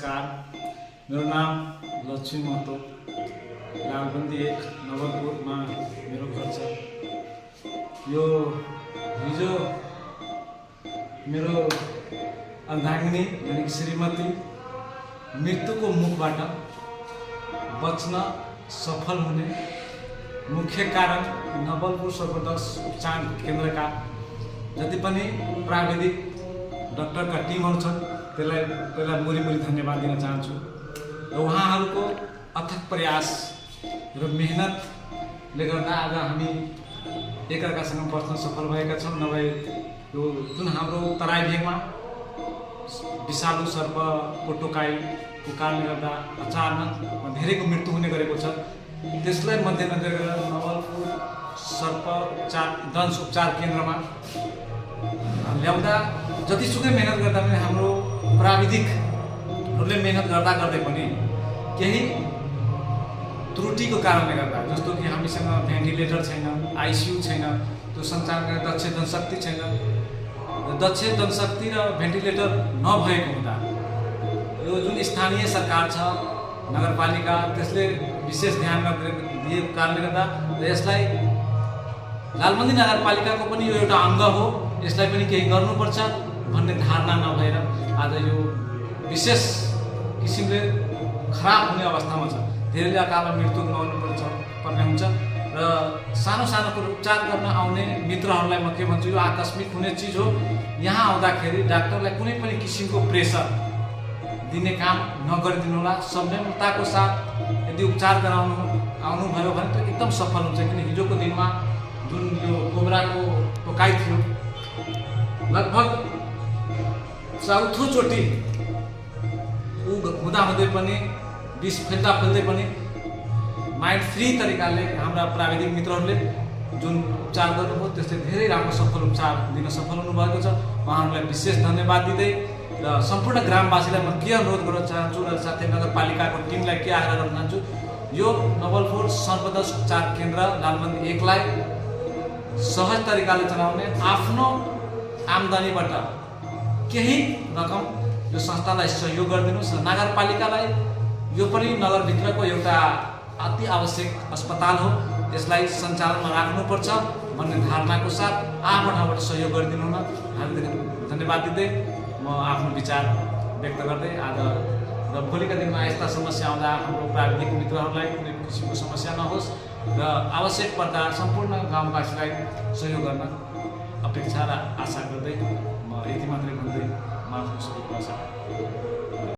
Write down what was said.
नमस्कार, मेरो नाम लक्ष्मी महतो, लालबन्दी 1 नवलपुरमा मेरो घर छ। यो हिजो मेरो अर्धाङ्गिनी यानि श्रीमती मृत्युको मुखबाट बच्न सफल हुने मुख्य कारण नवलपुर सर्वोदय उपचार केन्द्रका जति पनि प्राविधिक डाक्टरका टिमहरू छन् त्यसलाई पहिला मुरी धन्यवाद दिन चाहन्छु र उहाँहरूको अथक प्रयास र मेहनतले गर्दा आज हामी एकअर्कासँग बस्न सफल भएका छौँ। नभए यो जुन हाम्रो तराई भेगमा विषालु सर्पको टोकाइको कारणले गर्दा अचानक धेरैको मृत्यु हुने गरेको छ। त्यसलाई मध्यनजर गरेर नवलपुर दंश उपचार केन्द्रमा ल्याउँदा जतिसुकै मेहनत गर्दा पनि हाम्रो प्राविधिकहरूले मेहनत गर्दै पनि केही त्रुटिको कारणले गर्दा, जस्तो कि हामीसँग भेन्टिलेटर छैन, आइसियु छैन, त्यो सञ्चालन गर्ने दक्ष जनशक्ति छैन। दक्ष जनशक्ति र भेन्टिलेटर नभएको हुँदा यो जुन स्थानीय सरकार छ नगरपालिका, त्यसले विशेष ध्यान दिएको कारणले गर्दा यसलाई लालबन्दी नगरपालिकाको पनि यो एउटा अङ्ग हो, यसलाई पनि केही गर्नुपर्छ भन्ने धारणा नभएर आज यो विशेष किसिमले खराब हुने अवस्थामा छ। धेरैले अकालमा मृत्यु पर्ने हुन्छ र सानो सानो कुरो उपचार गर्न आउने मित्रहरूलाई म के भन्छु, यो आकस्मिक हुने चिज हो। यहाँ आउँदाखेरि डाक्टरलाई कुनै पनि किसिमको प्रेसर दिने काम नगरिदिनु होला। संयमताको साथ यदि उपचार गराउनु आउनुभयो भने त एकदम सफल हुन्छ। किन हिजोको दिनमा जुन यो कोब्राको टोकाइ थियो, लगभग चौथोचोटि हुँदै पनि विष फैल्दै पनि माइन्ड फ्री तरिकाले हाम्रा प्राविधिक मित्रहरूले जुन उपचार गर्नुभयो त्यसले धेरै राम्रो सफल उपचार दिन सफल हुनुभएको छ। उहाँहरूलाई विशेष धन्यवाद दिँदै र सम्पूर्ण ग्रामवासीलाई म के अनुरोध गर्न चाहन्छु र साथै नगरपालिकाको टिमलाई के आग्रह गर्न चाहन्छु, यो नवलपुर सर्वोदय उपचार केन्द्र लालबन्दी 1 लाई सहज तरिकाले चलाउने, आफ्नो आम्दानीबाट केही रकम यो संस्थालाई सहयोग गरिदिनुहोस् र नगरपालिकालाई यो पनि नगरभित्रको एउटा अति आवश्यक अस्पताल हो, यसलाई सञ्चालनमा राख्नुपर्छ भन्ने धारणाको साथ आफ्नो ठाउँबाट सहयोग गरिदिनु हुन हामीलाई धन्यवाद दिँदै म आफ्नो विचार व्यक्त गर्दै आज र भोलिका दिनमा यस्ता समस्या आउँदा हाम्रो प्राविधिक मित्रहरूलाई कुनै किसिमको समस्या नहोस् र आवश्यक पर्दा सम्पूर्ण गाउँवासीलाई सहयोग गर्न अपेक्षा र आशा गर्दै म यति मात्रै भन्दै म आफ्नो